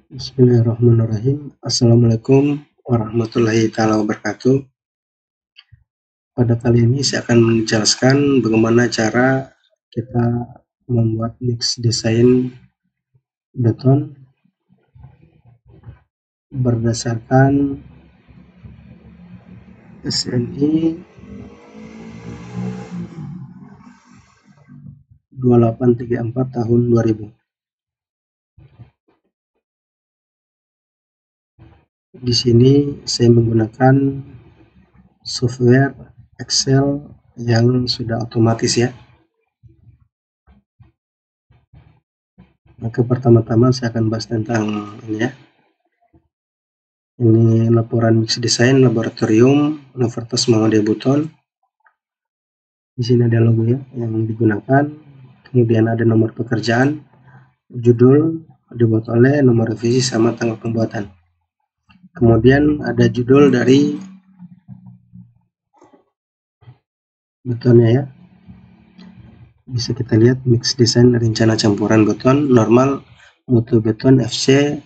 Bismillahirrahmanirrahim. Assalamualaikum warahmatullahi wabarakatuh. Pada kali ini saya akan menjelaskan bagaimana cara kita membuat mix desain beton berdasarkan SNI 2834 tahun 2000. Di sini saya menggunakan software Excel yang sudah otomatis ya. Maka pertama-tama saya akan bahas tentang ini ya. Ini laporan mix design laboratorium Universitas Muhammadiyah Buton. Di sini ada logo ya yang digunakan. Kemudian ada nomor pekerjaan, judul dibuat oleh, nomor revisi sama tanggal pembuatan. Kemudian ada judul dari betonnya ya. Bisa kita lihat mix design rencana campuran beton normal mutu beton FC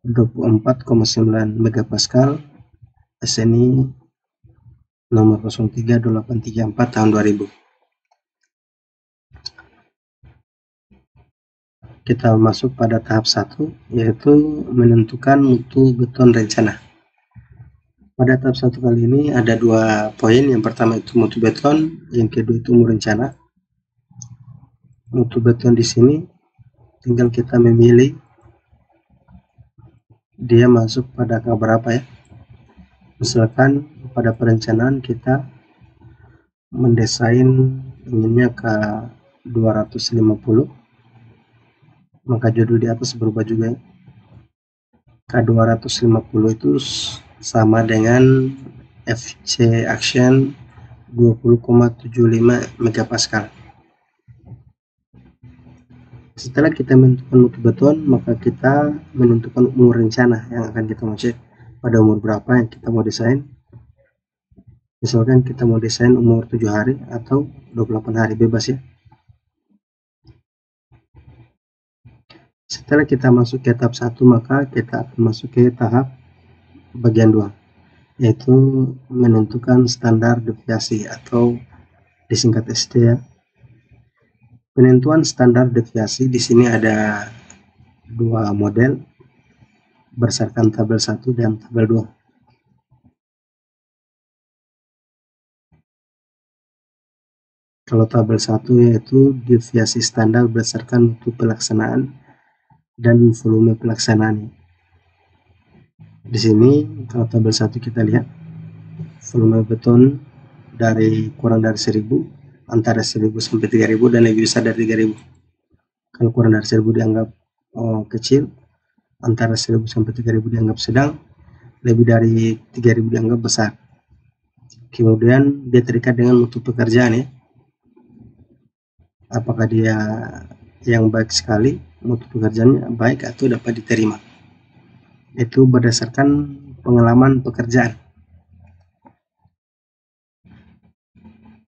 24,9 megapascal SNI nomor 032834 tahun 2000. Kita masuk pada tahap 1, yaitu menentukan mutu beton rencana. Pada tahap 1 kali ini ada 2 poin. Yang pertama itu mutu beton, yang kedua itu umur rencana. Mutu beton di sini tinggal kita memilih dia masuk pada angka berapa ya. Misalkan pada perencanaan kita mendesain inginnya ke 250, maka judul di atas berubah juga ya. K250 itu sama dengan FC Action 20,75 megapascal. Setelah kita menentukan mutu beton, maka kita menentukan umur rencana yang akan kita mau cek pada umur berapa yang kita mau desain. Misalkan kita mau desain umur 7 hari atau 28 hari, bebas ya. Setelah kita masuk ke tahap 1, maka kita akan masuk ke tahap bagian 2, yaitu menentukan standar deviasi atau disingkat ST ya. Penentuan standar deviasi di sini ada 2 model berdasarkan tabel 1 dan tabel 2. Kalau tabel 1 yaitu deviasi standar berdasarkan mutu pelaksanaan dan volume pelaksanaan. Di sini kalau tabel 1 kita lihat volume beton dari kurang dari 1000, antara 1000 sampai 3000 dan lebih besar dari 3000. Kalau kurang dari 1000 dianggap kecil, antara 1000 sampai 3000 dianggap sedang, lebih dari 3000 dianggap besar. Kemudian dia terikat dengan mutu pekerjaan ya. Apakah dia yang baik sekali, mutu pekerjaannya baik atau dapat diterima. Itu berdasarkan pengalaman pekerjaan.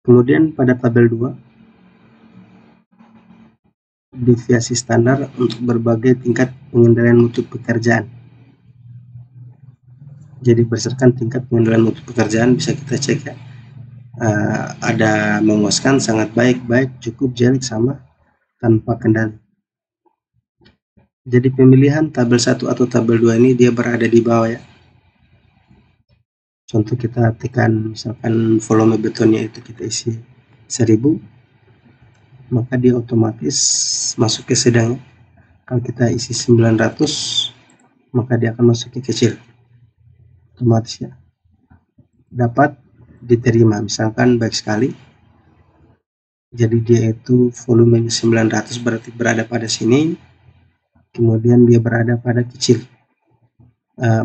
Kemudian pada tabel 2, deviasi standar untuk berbagai tingkat pengendalian mutu pekerjaan. Jadi berdasarkan tingkat pengendalian mutu pekerjaan bisa kita cek ya. Ada memuaskan, sangat baik, cukup, jelek, sama, tanpa kendali. Jadi pemilihan tabel 1 atau tabel 2 ini dia berada di bawah ya. Contoh kita tekan misalkan volume betonnya itu kita isi 1000, maka dia otomatis masuk ke sedang ya. Kalau kita isi 900, maka dia akan masuk ke kecil otomatis ya. Dapat diterima, misalkan baik sekali, jadi dia itu volumenya 900 berarti berada pada sini, kemudian dia berada pada kecil,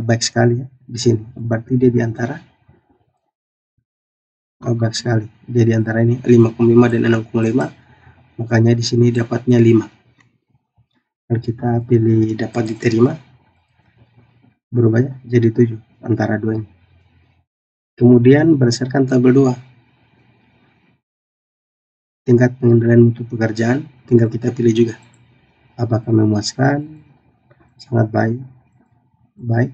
baik sekali ya di sini, berarti dia di antara baik sekali, dia di antara ini 5,5 dan 6,5, makanya di sini dapatnya 5. Kalau kita pilih dapat diterima, berubah ya jadi 7 antara 2 ini. Kemudian berdasarkan tabel 2, tingkat pengendalian mutu pekerjaan tinggal kita pilih juga apakah memuaskan, sangat baik.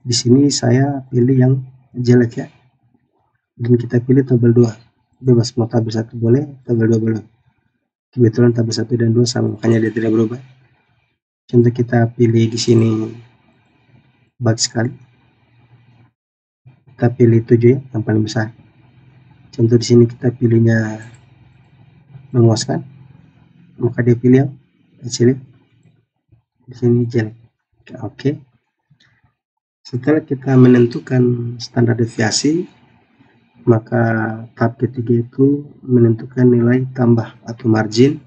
Di sini saya pilih yang jelek ya, dan kita pilih tabel 2, bebas mau tabel 1 boleh, tabel 2 boleh. Kebetulan tabel 1 dan 2 sama, makanya dia tidak berubah. Contoh kita pilih di sini baik sekali, kita pilih 7 ya, yang paling besar. Contoh di sini kita pilihnya memuaskan, maka dia pilih yang kecil. Di sini jelek. Oke. Setelah kita menentukan standar deviasi, maka tahap ketiga itu menentukan nilai tambah atau margin,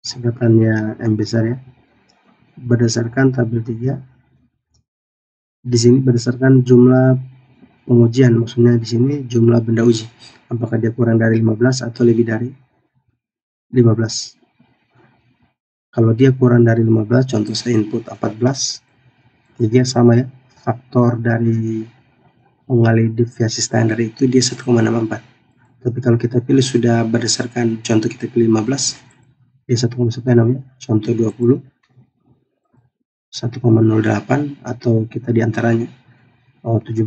singkatannya M besar ya, berdasarkan tabel 3. Di sini berdasarkan jumlah pengujian, maksudnya di sini jumlah benda uji, apakah dia kurang dari 15 atau lebih dari 15. Kalau dia kurang dari 15, contoh saya input 14, jadi sama ya, faktor dari mengalih deviasi standar itu dia 1,64. Tapi kalau kita pilih sudah berdasarkan contoh kita pilih 15, dia 1,16 ya, contoh 20, 1,08, atau kita diantaranya 17,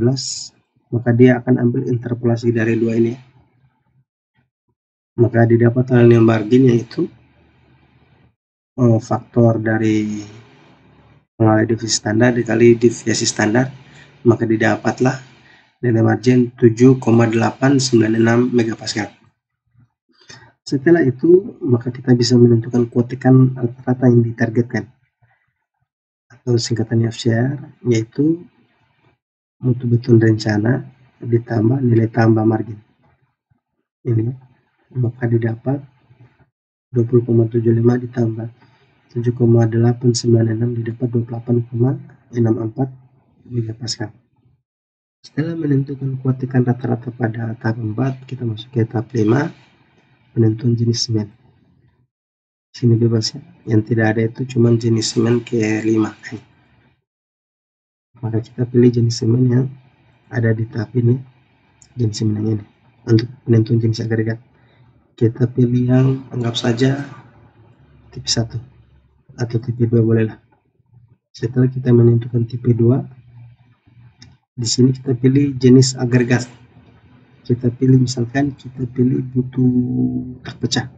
maka dia akan ambil interpolasi dari dua ini. Maka didapat nilai margin, yaitu faktor dari mengalih deviasi standar dikali deviasi standar, maka didapatlah nilai margin 7,896 megapascal. Setelah itu, maka kita bisa menentukan kuotikan rata-rata yang ditargetkan, atau singkatannya FCR, yaitu mutu beton rencana ditambah nilai tambah margin. Ini, maka didapat 20,75 ditambah 7,896 didapat 28,64 megapascal. Setelah menentukan kuotikan rata-rata pada tahap 4, kita masuk ke tahap 5, penentuan jenis semen. Sini bebas ya, yang tidak ada itu cuma jenis semen ke-5. Maka kita pilih jenis semen yang ada di tahap ini, jenis semen yang ini. Untuk penentuan jenis agregat, kita pilih yang anggap saja tipe 1 atau tipe 2 bolehlah. Setelah kita menentukan tipe 2, di sini kita pilih jenis agregat. Kita pilih misalkan kita pilih butuh tak pecah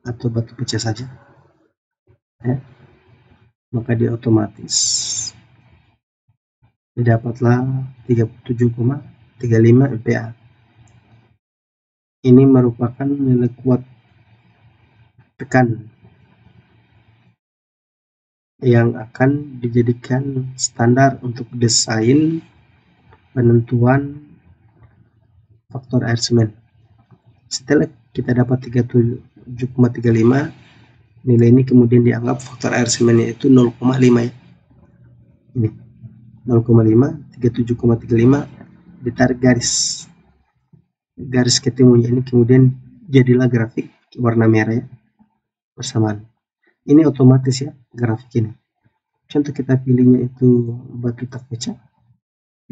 atau batu pecah saja ya, maka dia otomatis didapatlah 37,35 MPa. Ini merupakan nilai kuat tekan yang akan dijadikan standar untuk desain penentuan faktor air semen. Setelah kita dapat 37,35, nilai ini kemudian dianggap faktor air semennya itu 0,5 ya. Ini 0,5, 37,35 ditarik garis ketemunya ini, kemudian jadilah grafik warna merah ya, persamaan. Ini otomatis ya grafik ini. Contoh kita pilihnya itu batu tak pecah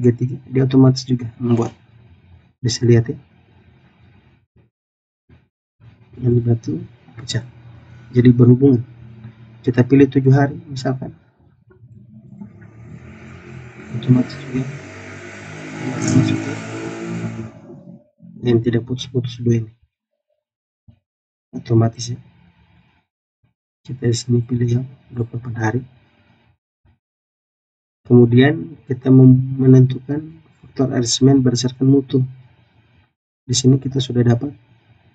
33, dia otomatis juga membuat, bisa lihat ya, yang batu pecah. Jadi berhubungan. Kita pilih 7 hari misalkan, otomatis juga yang tidak putus-putus dua ini, otomatis ya. Kita di sini pilih yang 24 hari. Kemudian kita menentukan faktor air semen berdasarkan mutu. Di sini kita sudah dapat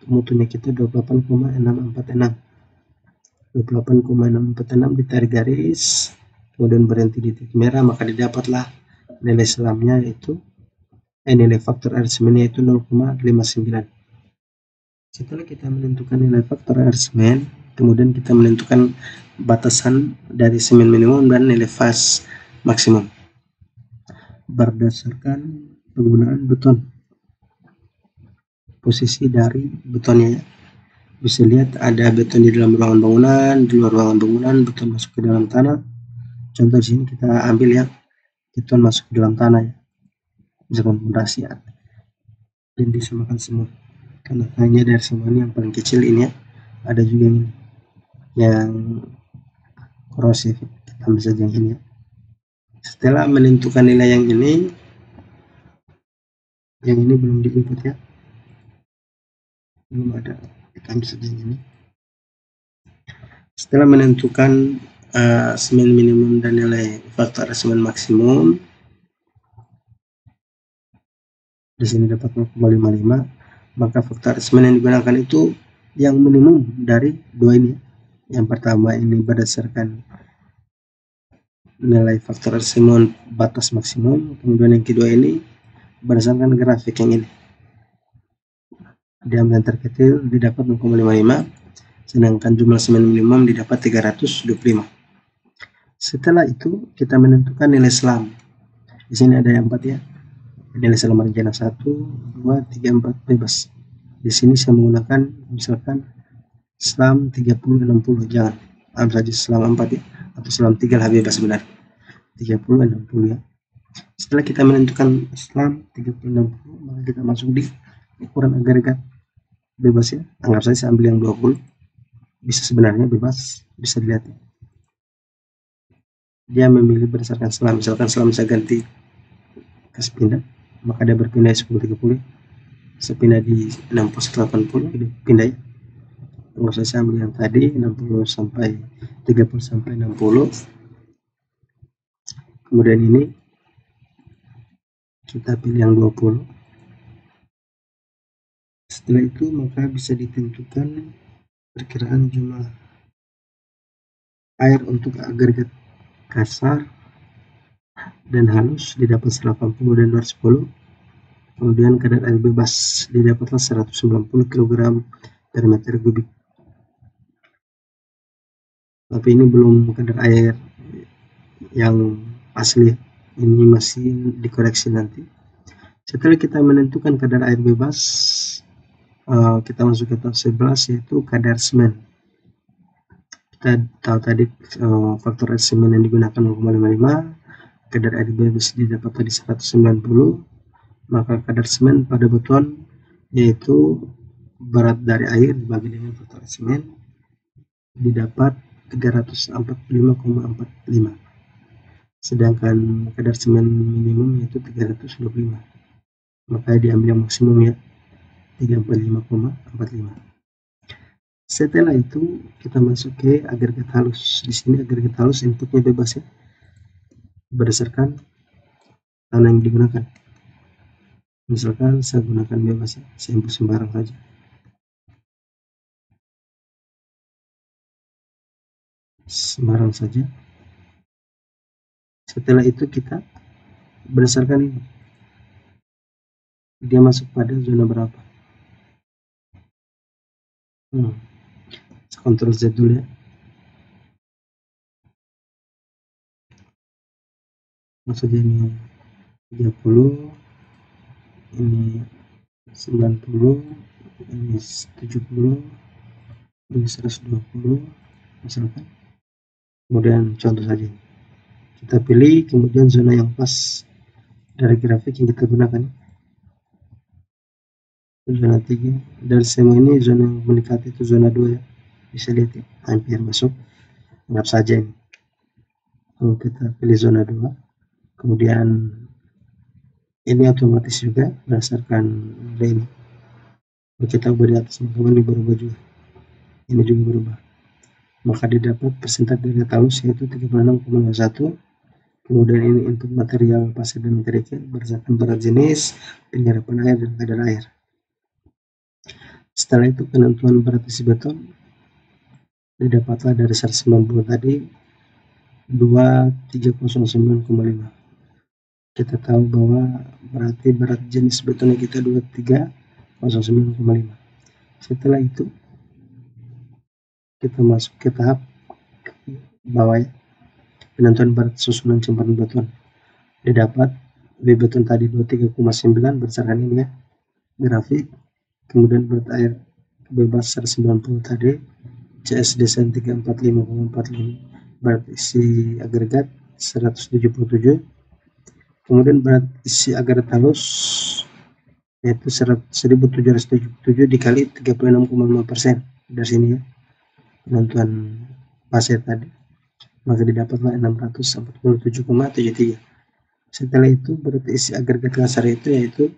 mutunya kita 28,646. 28,646 ditarik garis, kemudian berhenti di titik merah, maka didapatlah nilai selamnya yaitu nilai faktor air semennya itu 0,59. Setelah kita menentukan nilai faktor air semen, kemudian kita menentukan batasan dari semen minimum dan nilai faz maksimum berdasarkan penggunaan beton, posisi dari betonnya ya. Bisa lihat ada beton di dalam ruangan bangunan, di luar ruangan bangunan, beton masuk ke dalam tanah. Contoh di sini kita ambil ya, beton masuk ke dalam tanah ya, misalkan fondasi ya, dan disamakan semua. Karena hanya dari semua ini yang paling kecil ini ya, ada juga ini yang korosif. Kita ambil saja yang ini ya. Setelah menentukan nilai yang ini belum di input ya, belum ada. Kita ambil saja yang ini. Setelah menentukan semen minimum dan nilai faktor semen maksimum, di sini dapat 0,55, maka faktor semen yang digunakan itu yang minimum dari dua ini. Yang pertama ini berdasarkan nilai faktor semen batas maksimum, kemudian yang kedua ini berdasarkan grafik yang ini. Diambil yang terkecil didapat 0,55, sedangkan jumlah semen minimum didapat 325. Setelah itu kita menentukan nilai selam. Di sini ada yang 4 ya. Nilai selam rencana 1, 2, 3, 4 bebas. Di sini saya menggunakan misalkan selam 30, 60, jangan ambil saja selam 4 ya, atau selam 3 lah bebas sebenarnya. 30, 60 ya. Setelah kita menentukan selam 30, 60, maka kita masuk di ukuran agregat bebas ya. Anggap saja saya ambil yang 20, bisa sebenarnya bebas, bisa dilihat ya. Dia memilih berdasarkan selam, misalkan selam saya ganti ke sepindah, maka dia berpindah 10, 30, sepindah di 60, 80, pindah ya. Anggap saya ambil yang tadi 60 sampai 30 sampai 60, kemudian ini kita pilih yang 20. Setelah itu maka bisa ditentukan perkiraan jumlah air untuk agregat kasar dan halus didapat 180 dan 210. Kemudian kadar air bebas didapatlah 190 kg per meter kubik. Tapi ini belum kadar air yang asli, ini masih dikoreksi nanti. Setelah kita menentukan kadar air bebas, kita masuk ke tahap 11 yaitu kadar semen. Kita tahu tadi faktor air semen yang digunakan 0,55, kadar air bebas didapat tadi 190, maka kadar semen pada beton yaitu berat dari air dibagi dengan faktor air semen didapat 345,45, sedangkan kadar semen minimum yaitu 325, maka diambil yang maksimum ya, 345,45. Setelah itu kita masuk ke agregat halus. Di sini agregat halus inputnya bebas ya, berdasarkan tanah yang digunakan. Misalkan saya gunakan bebas ya, saya input sembarang saja. Sembarang saja. Setelah itu kita berdasarkan ini, dia masuk pada zona berapa. Ctrl Z dulu ya. Maksudnya ini 30, ini 90, ini 70, ini 120 misalkan. Kemudian contoh saja kita pilih, kemudian zona yang pas dari grafik yang kita gunakan, zona 3. Dari semua ini zona yang mendekati itu zona 2 ya, bisa lihat ya, hampir masuk. Anggap saja ini kalau kita pilih zona 2, kemudian ini otomatis juga berdasarkan ini. Kalau kita ubah di atas, maka ini berubah juga, ini juga berubah, maka didapat persentase dari halus yaitu 36,1. Kemudian ini input material pasir dan kerikil berdasarkan berat jenis, penyerapan air dan kadar air. Setelah itu penentuan berat isi beton didapatlah dari 190 tadi 2309,5. Kita tahu bahwa berarti berat jenis betonnya kita 2309,5. Setelah itu kita masuk ke tahap bawah ya, penentuan berat susunan simpanan beton. Didapat B beton tadi 23,9 berdasarkan ini ya, grafik. Kemudian berat air bebas 190 tadi, CS desain 345,45, berat isi agregat 177. Kemudian berat isi agregat halus yaitu 1777 dikali 36,5% dari sini ya, penentuan pasir tadi. maka didapatlah 647,73. Setelah itu berat isi agregat kasar itu yaitu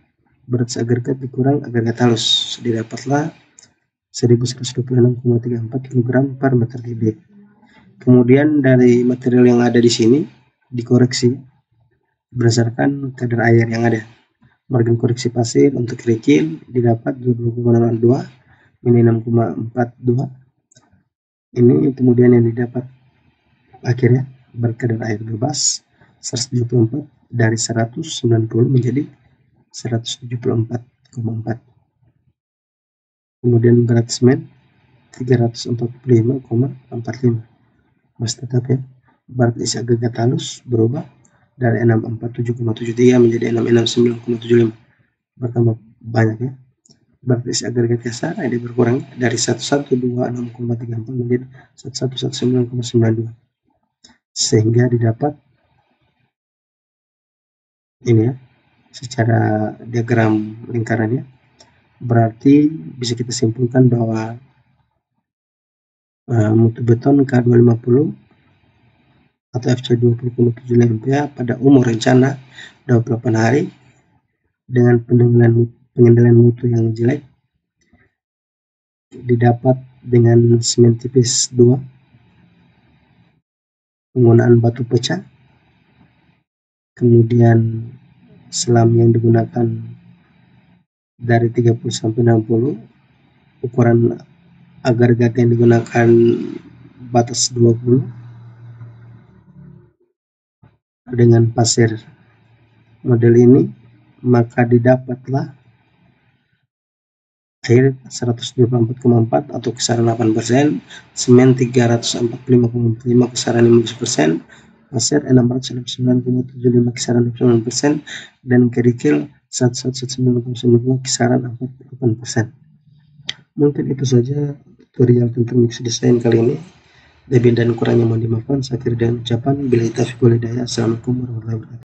berat agregat dikurang agregat halus, didapatlah 1126,34 kg per meter kubik. Kemudian dari material yang ada di sini dikoreksi berdasarkan kadar air yang ada. Margin koreksi pasir untuk kerikil didapat 20,02 min 6,42. Ini kemudian yang didapat akhirnya berkadar air bebas 174 dari 190 menjadi 174,4. Kemudian berat semen 345,45. Masih tetap ya. Berat isi agregat halus berubah dari 647,73 menjadi 669,75. Bertambah banyak ya. Berat isi agregat kasar ini berkurang dari 1126,34 menjadi 1119,92. Sehingga didapat ini ya, secara diagram lingkarannya, berarti bisa kita simpulkan bahwa mutu beton K250 atau FC 20,75 MPa pada umur rencana 28 hari dengan pengendalian mutu yang jelek didapat dengan semen tipis 2, penggunaan batu pecah, kemudian selam yang digunakan dari 30 sampai 60, ukuran agregat yang digunakan batas 20, dengan pasir model ini maka didapatlah air 124,4 atau kisaran 8%, semen 345,5 kisaran 15%, pasir 669,75 kisaran 9%, dan kerikil 1119,92 kisaran 48%. Mungkin itu saja tutorial tentang mix design kali ini. Lebih dan kurangnya mohon dimaafkan. Saya akhiri dengan ucapan billahi taufiq wal hidayah. Assalamualaikum warahmatullahi wabarakatuh.